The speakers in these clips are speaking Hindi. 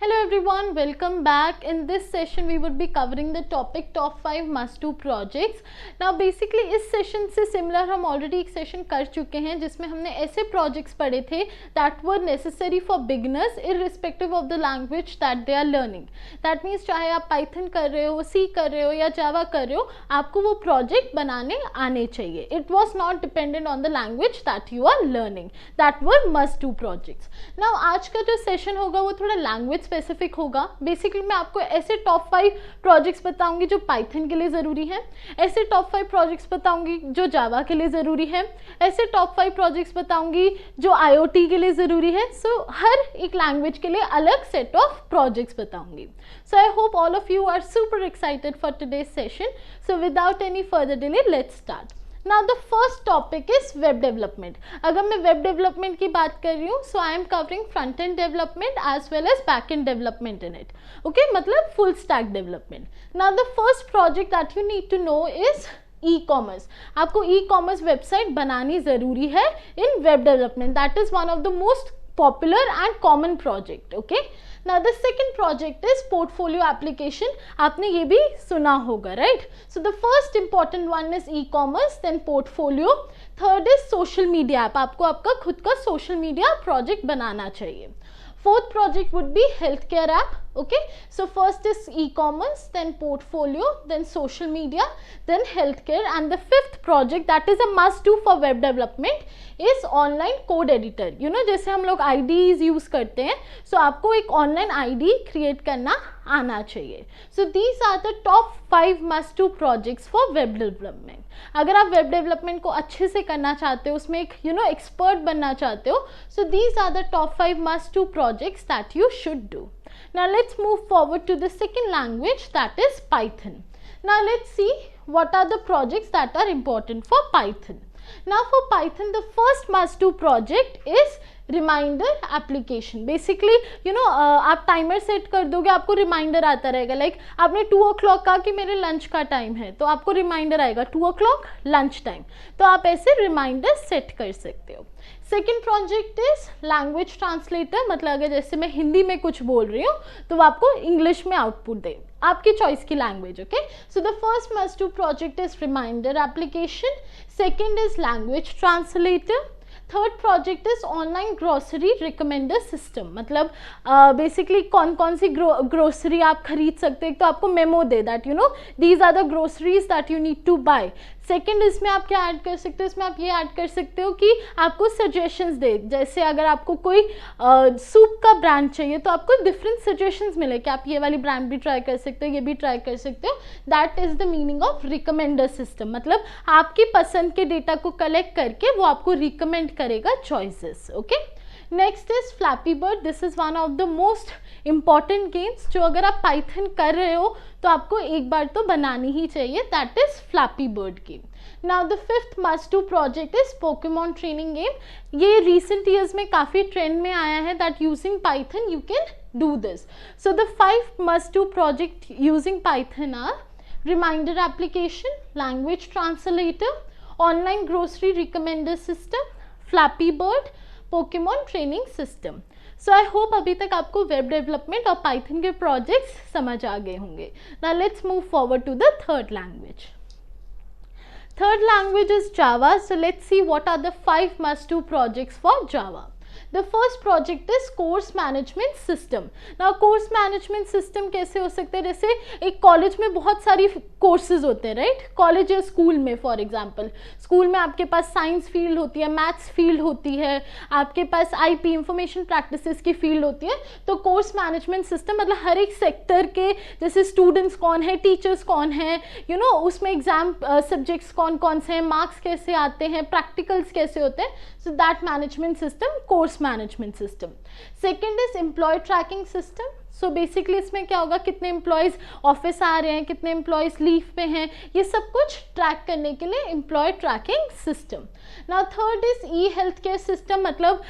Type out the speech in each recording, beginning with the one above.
Hello everyone, welcome back. In this session we would be covering the topic top 5 must do projects. Now basically इस session से similar हम already एक session कर चुके हैं जिसमें हमने ऐसे projects पढ़े थे that were necessary for beginners irrespective of the language that they are learning. That means चाहे आप Python कर रहे हो, C कर रहे हो या Java कर रहे हो, आपको वो project बनाने आने चाहिए. It was not dependent on the language that you are learning. That were must do projects. Now आज का जो session होगा वो थोड़ा language स्पेसिफिक होगा. बेसिकली मैं आपको ऐसे टॉप 5 प्रोजेक्ट्स बताऊंगी जो पाइथन के लिए ज़रूरी हैं, ऐसे टॉप 5 प्रोजेक्ट्स बताऊंगी जो जावा के लिए ज़रूरी है, ऐसे टॉप 5 प्रोजेक्ट्स बताऊंगी जो आईओटी के लिए ज़रूरी है. सो हर एक लैंग्वेज के लिए अलग सेट ऑफ प्रोजेक्ट्स बताऊंगी. So I hope all of you are super excited for today's session. So without any further delay let's start. Now the first topic is web development. अगर मैं web development की बात कर रही हूँ, so I am covering front end development as well as back end development in it. Okay, मतलब full stack development. Now the first project that you need to know is e-commerce. आपको e-commerce website बनानी ज़रूरी है in web development. That is one of the most popular and common project. Okay. Now the second project is portfolio application. आपने ये भी सुना होगा, right? So the first important one is e-commerce, then portfolio. Third is social media app. आपको आपका खुद का social media project बनाना चाहिए. Fourth project would be healthcare app. Okay, so first is e-commerce, then portfolio, then social media, then healthcare, and the fifth project that is a must do for web development is online code editor. You know, जैसे हम लोग IDs यूज़ करते हैं, so आपको एक online ID create करना आना चाहिए. So these are the top 5 must do projects for web development. अगर आप web development को अच्छे से करना चाहते हो, उसमें एक expert बनना चाहते हो, so these are the top 5 must do projects that you should do. Now let's move forward to the second language, that is Python. Now let's see what are the projects that are important for Python. Now for Python, the first must do project is reminder application. Basically आप टाइमर सेट कर दोगे, आपको रिमाइंडर आता रहेगा. लाइक आपने 2 o'clock कहा कि मेरे लंच का टाइम है, तो आपको रिमाइंडर आएगा 2 o'clock लंच टाइम. तो आप ऐसे रिमाइंडर सेट कर सकते हो. Second project is language translator. मतलब अगर जैसे मैं हिंदी में कुछ बोल रही हूँ तो वो आपको इंग्लिश में आउटपुट दे, आपकी चॉइस की language. Okay, so the first must do project is reminder application. Second is language translator. Third project is online grocery recommender system. मतलब बेसिकली कौन कौन सी ग्रोसरी आप खरीद सकते हैं, तो आपको मेमो दे that these are the groceries that you need to buy. Second इसमें आप क्या ऐड कर सकते हो, इसमें आप ये ऐड कर सकते हो कि आपको सजेशंस दे. जैसे अगर आपको कोई सूप का ब्रांड चाहिए तो आपको डिफरेंट सजेशंस मिले कि आप ये वाली ब्रांड भी ट्राई कर सकते हो, ये भी ट्राई कर सकते हो. That is the meaning of recommender system. मतलब आपकी पसंद के डेटा को कलेक्ट करके वो आपको रिकमेंड करेगा choices. Okay, next is flappy bird. This is one of the most important games जो अगर आप पाइथन कर रहे हो तो आपको एक बार तो बनानी ही चाहिए. That is flappy bird game. Now the fifth must do project is Pokemon training game. ये रिसेंट ईयर्स में काफ़ी ट्रेंड में आया है that using Python you can do this. So the 5 must do project using Python are reminder application, language translator, online grocery recommender system, flappy bird, Pokemon training system. So I hope अभी तक आपको वेब डेवलपमेंट और पाइथन के प्रोजेक्ट्स समझ आ गए होंगे. Now let's move forward to the third language. Third language is Java. So let's see what are the 5 must do projects for Java. The first project is course management system. Now course management system कैसे हो सकते हैं, जैसे एक कॉलेज में बहुत सारी कोर्सेज होते हैं, राइट. कॉलेज या स्कूल में फॉर एग्जांपल, स्कूल में आपके पास साइंस फील्ड होती है, मैथ्स फील्ड होती है, आपके पास आईपी इंफॉर्मेशन प्रैक्टिसेस की फील्ड होती है. तो कोर्स मैनेजमेंट सिस्टम मतलब हर एक सेक्टर के जैसे स्टूडेंट्स कौन है, टीचर्स कौन है, उसमें एग्जाम सब्जेक्ट्स कौन कौन से हैं, मार्क्स कैसे आते हैं, प्रैक्टिकल्स कैसे होते हैं. So that management system course management system. Second is employee tracking system. So basically इसमें क्या होगा, कितने एम्प्लॉयज़ ऑफिस आ रहे हैं, कितने एम्प्लॉयज़ लीव पे हैं, ये सब कुछ ट्रैक करने के लिए employee tracking system. Now third is e health care system. मतलब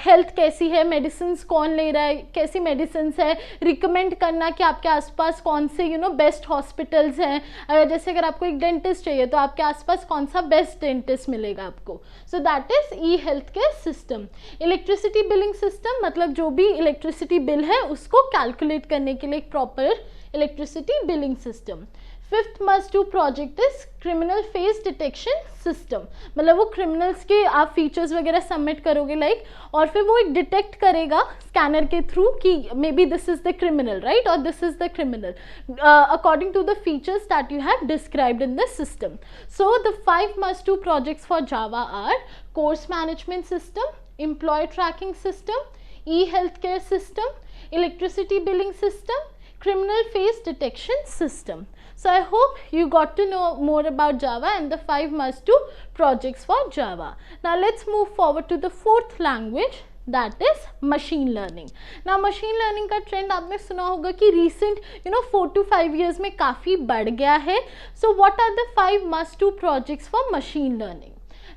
हेल्थ कैसी है, मेडिसिन कौन ले रहा है, कैसी मेडिसिन है, रिकमेंड करना कि आपके आसपास कौन से बेस्ट हॉस्पिटल्स हैं. जैसे अगर आपको एक डेंटिस्ट चाहिए तो आपके आसपास कौन सा बेस्ट डेंटिस्ट मिलेगा आपको. So that is e health care system. Electricity billing system. मतलब जो भी इलेक्ट्रिसिटी बिल है उसको कैलकुलेट करने के लिए एक proper electricity billing system. Fifth must do project is criminal face detection system, मतलब वो क्रिमिनल्स के आप फीचर्स वगैरह सबमिट करोगे लाइक, और फिर वो एक डिटेक्ट करेगा स्कैनर के थ्रू कि may be this is the criminal, right, और this is the criminal according to the features that you have described in the system. So the 5 must do projects for Java or course management system, employ tracking system, e-healthcare system, electricity billing system, criminal face detection system. So I hope you got to know more about Java and the 5 must do projects for Java. Now let's move forward to the fourth language, that is machine learning. Now machine learning का trend आपने सुना होगा कि recent 4 to 5 years में काफ़ी बढ़ गया है. So what are the 5 must do projects for machine learning?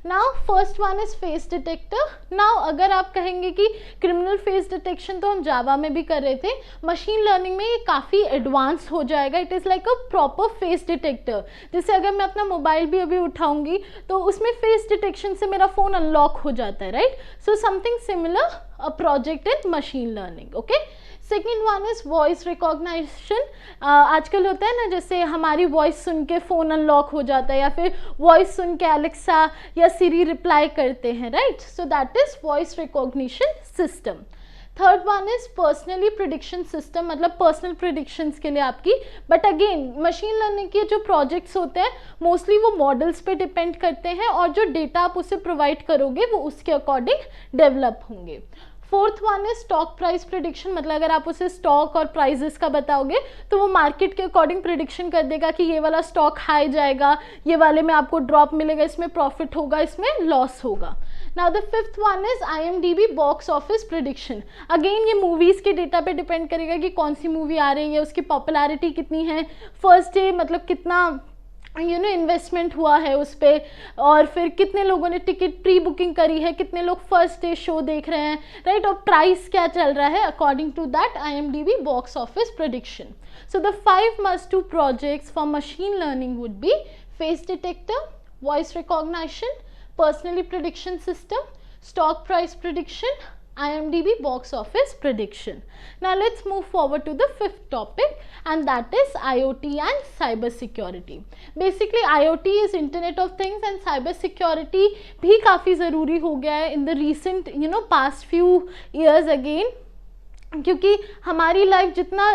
Now first one is face detector. Now अगर आप कहेंगे कि क्रिमिनल फेस डिटेक्शन तो हम जावा में भी कर रहे थे, मशीन लर्निंग में ये काफ़ी एडवांस हो जाएगा. It is like a proper face detector. जैसे अगर मैं अपना मोबाइल भी अभी उठाऊंगी तो उसमें फेस डिटेक्शन से मेरा फ़ोन अनलॉक हो जाता है, right. So something similar a project in machine learning. Okay. Second one is voice recognition. आजकल होता है ना, जैसे हमारी वॉइस सुन के फ़ोन अनलॉक हो जाता है या फिर वॉइस सुन के एलेक्सा या सिरी रिप्लाई करते हैं, right. So that is voice recognition system. Third one is personally prediction system, मतलब पर्सनल प्रिडिक्शंस के लिए आपकी. बट अगेन मशीन लर्निंग के जो प्रोजेक्ट्स होते हैं मोस्टली वो मॉडल्स पे डिपेंड करते हैं और जो डेटा आप उसे प्रोवाइड करोगे वो उसके अकॉर्डिंग डेवलप होंगे. Fourth one is stock price prediction, मतलब अगर आप उसे स्टॉक और प्राइजेस का बताओगे तो वो मार्केट के अकॉर्डिंग प्रिडिक्शन कर देगा कि ये वाला स्टॉक हाई जाएगा, ये वाले में आपको ड्रॉप मिलेगा, इसमें प्रॉफिट होगा, इसमें लॉस होगा. Now the fifth one is IMDb box office prediction. Again ये मूवीज़ के डेटा पे डिपेंड करेगा कि कौन सी मूवी आ रही है, उसकी पॉपुलैरिटी कितनी है, फर्स्ट डे मतलब कितना इन्वेस्टमेंट हुआ है उस पर, और फिर कितने लोगों ने टिकट प्री बुकिंग करी है, कितने लोग फर्स्ट डे शो देख रहे हैं, राइट, और प्राइस क्या चल रहा है. According to that IMDb box office prediction. So the 5 must do projects for machine learning would be face detector, voice recognition, personally prediction system, stock price prediction, IMDb box office prediction. Now let's move forward to the fifth topic, and that is IoT and cyber security. Basically IoT is Internet of Things and cyber security भी काफ़ी ज़रूरी हो गया है in the recent past few years again, क्योंकि हमारी लाइफ जितना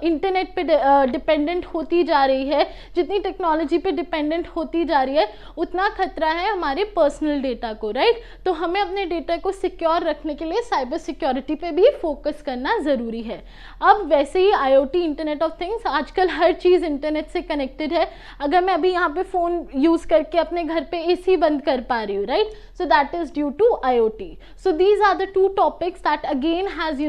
इंटरनेट पे डिपेंडेंट होती जा रही है, जितनी टेक्नोलॉजी पे डिपेंडेंट होती जा रही है, उतना खतरा है हमारे पर्सनल डेटा को, राइट. तो हमें अपने डेटा को सिक्योर रखने के लिए साइबर सिक्योरिटी पे भी फोकस करना ज़रूरी है. अब वैसे ही IoT इंटरनेट ऑफ थिंग्स, आजकल हर चीज़ इंटरनेट से कनेक्टेड है. अगर मैं अभी यहाँ पे फ़ोन यूज़ करके अपने घर पे AC बंद कर पा रही हूँ, right, so that is due to IoT. So these are the 2 topics that again has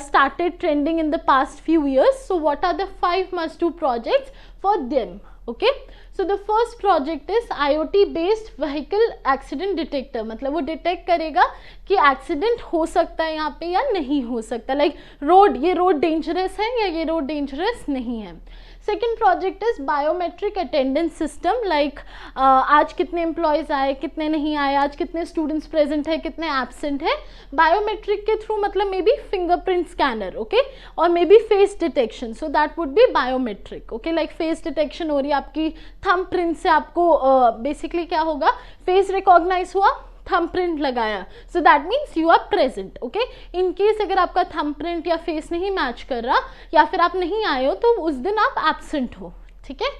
started trending in the past few years. So what are the 5 must do projects for them? Okay, so the first project is IoT based vehicle accident detector. मतलब वो डिटेक्ट करेगा कि एक्सीडेंट हो सकता है यहाँ पे या नहीं हो सकता, लाइक ये रोड डेंजरस है या ये रोड डेंजरस नहीं है. Second project is biometric attendance system, like आज कितने एम्प्लॉयज़ आए, कितने नहीं आए, आज कितने स्टूडेंट्स प्रेजेंट है, कितने एब्सेंट है. बायोमेट्रिक के थ्रू मतलब may be fingerprint scanner, okay, और may be face detection. So that would be biometric. Okay, like face detection हो रही है, आपकी थंब प्रिंट से आपको बेसिकली क्या होगा, फेस रिकॉग्नाइज हुआ, थंब प्रिंट लगाया, so that means you are present. Okay, in case अगर आपका थंब प्रिंट या फेस नहीं मैच कर रहा या फिर आप नहीं आए हो तो उस दिन आप एब्सेंट हो. ठीक है.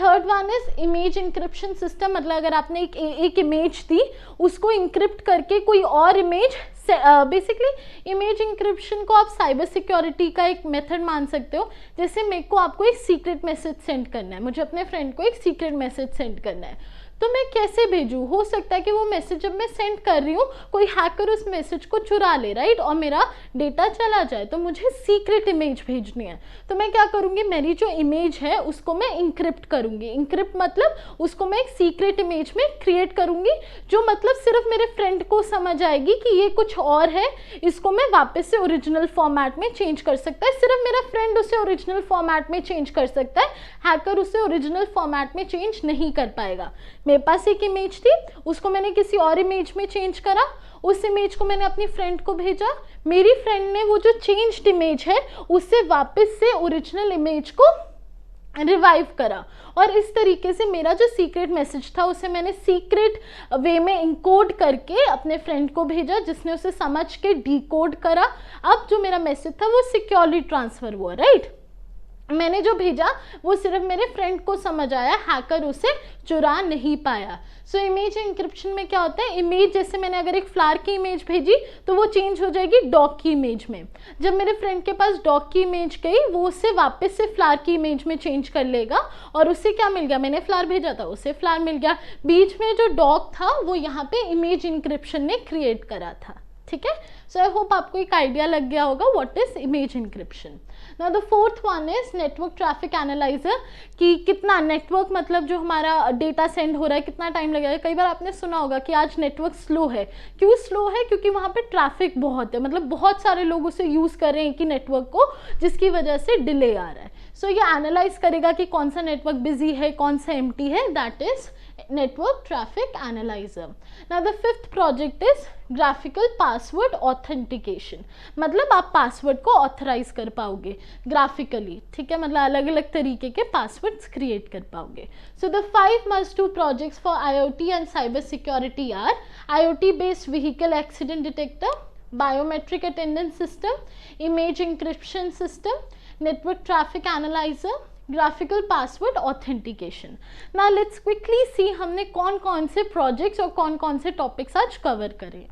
Third one is image encryption system, मतलब अगर आपने एक इमेज दी उसको इंक्रिप्ट करके कोई और इमेज, बेसिकली इमेज इंक्रिप्शन को आप साइबर सिक्योरिटी का एक मेथड मान सकते हो. जैसे मेरे को आपको एक सीक्रेट मैसेज सेंड करना है, मुझे अपने फ्रेंड को एक सीक्रेट मैसेज सेंड करना है, तो मैं कैसे भेजूँ. हो सकता है कि वो मैसेज जब मैं सेंड कर रही हूँ कोई हैकर उस मैसेज को चुरा ले, राइट, और मेरा डेटा चला जाए, तो मुझे सीक्रेट इमेज भेजनी है. तो मैं क्या करूँगी, मेरी जो इमेज है उसको मैं इंक्रिप्ट करूँगी. इंक्रिप्ट मतलब उसको मैं एक सीक्रेट इमेज में क्रिएट करूँगी जो मतलब सिर्फ मेरे फ्रेंड को समझ आएगी कि ये कुछ और है, इसको मैं वापस से ओरिजिनल फॉर्मेट में चेंज कर सकता है. सिर्फ मेरा फ्रेंड उसे ओरिजिनल फॉर्मेट में चेंज कर सकता है, हैकर उसे ओरिजिनल फॉर्मेट में चेंज नहीं कर पाएगा. मेरे पास एक इमेज थी, उसको मैंने किसी और इमेज में चेंज करा, उस इमेज को मैंने अपनी फ्रेंड को भेजा, मेरी फ्रेंड ने वो जो चेंज्ड इमेज है उससे वापस से ओरिजिनल इमेज को रिवाइव करा, और इस तरीके से मेरा जो सीक्रेट मैसेज था उसे मैंने सीक्रेट वे में इनकोड करके अपने फ्रेंड को भेजा, जिसने उसे समझ के डिकोड करा। अब जो मेरा मैसेज था वो सिक्योरली ट्रांसफ़र हुआ, राइट। मैंने जो भेजा वो सिर्फ मेरे फ्रेंड को समझ आया, हैकर उसे चुरा नहीं पाया। सो इमेज इंक्रिप्शन में क्या होता है, इमेज जैसे मैंने अगर एक फ्लावर की इमेज भेजी तो वो चेंज हो जाएगी डॉग की इमेज में। जब मेरे फ्रेंड के पास डॉग की इमेज गई, वो उससे वापस से फ्लावर की इमेज में चेंज कर लेगा, और उससे क्या मिल गया, मैंने फ्लावर भेजा था उसे फ्लावर मिल गया। बीच में जो डॉग था वो यहाँ पे इमेज इंक्रिप्शन ने क्रिएट करा था, ठीक है। सो आई होप आपको एक आइडिया लग गया होगा what is image encryption. Now the fourth one is network traffic analyser, कि कितना नेटवर्क मतलब जो हमारा डेटा सेंड हो रहा है कितना टाइम लगेगा। कई बार आपने सुना होगा कि आज नेटवर्क स्लो है। क्यों स्लो है, क्योंकि वहाँ पे ट्रैफिक बहुत है, मतलब बहुत सारे लोग उसे यूज़ कर रहे हैं कि नेटवर्क को, जिसकी वजह से डिले आ रहा है। सो ये एनालाइज करेगा कि कौन सा नेटवर्क बिजी है, कौन सा एम्प्टी है, that is network traffic analyser. Now the fifth project is graphical password authentication, मतलब आप पासवर्ड को ऑथराइज कर पाओगे ग्राफिकली, ठीक है, मतलब अलग अलग तरीके के पासवर्ड्स क्रिएट कर पाओगे। So the 5 must do projects for IoT and cyber security are IoT based vehicle accident detector, biometric attendance system, image encryption system, network traffic analyser, graphical password authentication. Now let's quickly see हमने कौन कौन से प्रोजेक्ट्स और कौन कौन से टॉपिक्स आज कवर करे।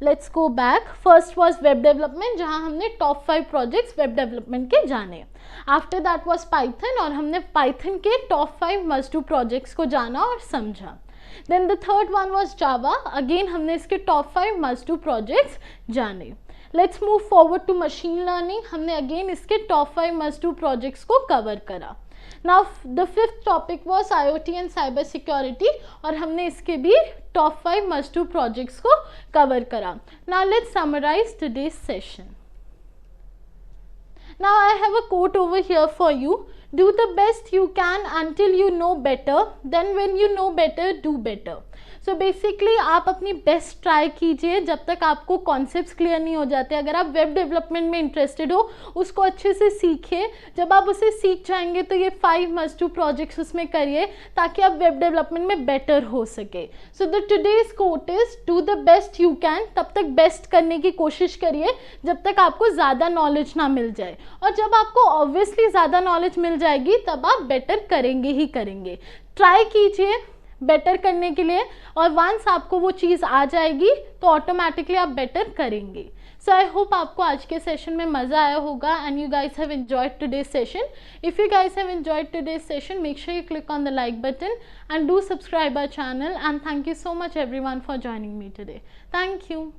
Let's go back. First was web development, जहां हमने टॉप 5 प्रोजेक्ट्स वेब डेवलपमेंट के जाने। आफ्टर दैट वाज पाइथन, और हमने पाइथन के टॉप 5 मस्ट डू प्रोजेक्ट्स को जाना और समझा। Then the third one was Java, again हमने इसके टॉप 5 मस्ट डू प्रोजेक्ट्स जाने। Let's move forward to machine learning, हमने अगेन इसके टॉप 5 मस्ट डू प्रोजेक्ट्स को कवर करा। Now the fifth topic was IoT and cyber security, और हमने इसके भी टॉप 5 मस्ट डू प्रोजेक्ट्स को कवर करा। Now let's summarise today's session. Now I have a quote over here for you. Do the best you can until you know better. Then when you know better, do better. So basically आप अपनी बेस्ट ट्राई कीजिए जब तक आपको कॉन्सेप्ट्स क्लियर नहीं हो जाते। अगर आप वेब डेवलपमेंट में इंटरेस्टेड हो, उसको अच्छे से सीखिए। जब आप उसे सीख जाएंगे तो ये 5 मस्ट डू प्रोजेक्ट्स उसमें करिए, ताकि आप वेब डेवलपमेंट में बेटर हो सके। So the today's quote is do the best you can. तब तक बेस्ट करने की कोशिश करिए जब तक आपको ज़्यादा नॉलेज ना मिल जाए, और जब आपको ऑब्वियसली ज़्यादा नॉलेज मिल जाएगी तब आप बेटर करेंगे ही करेंगे। ट्राई कीजिए बेटर करने के लिए, और वंस आपको वो चीज़ आ जाएगी तो ऑटोमेटिकली आप बेटर करेंगे। सो आई होप आपको आज के सेशन में मज़ा आया होगा and you guys have enjoyed today's session. If you guys have enjoyed today's session, make sure you click on the like button and do subscribe our channel, and thank you so much everyone for joining me today. Thank you.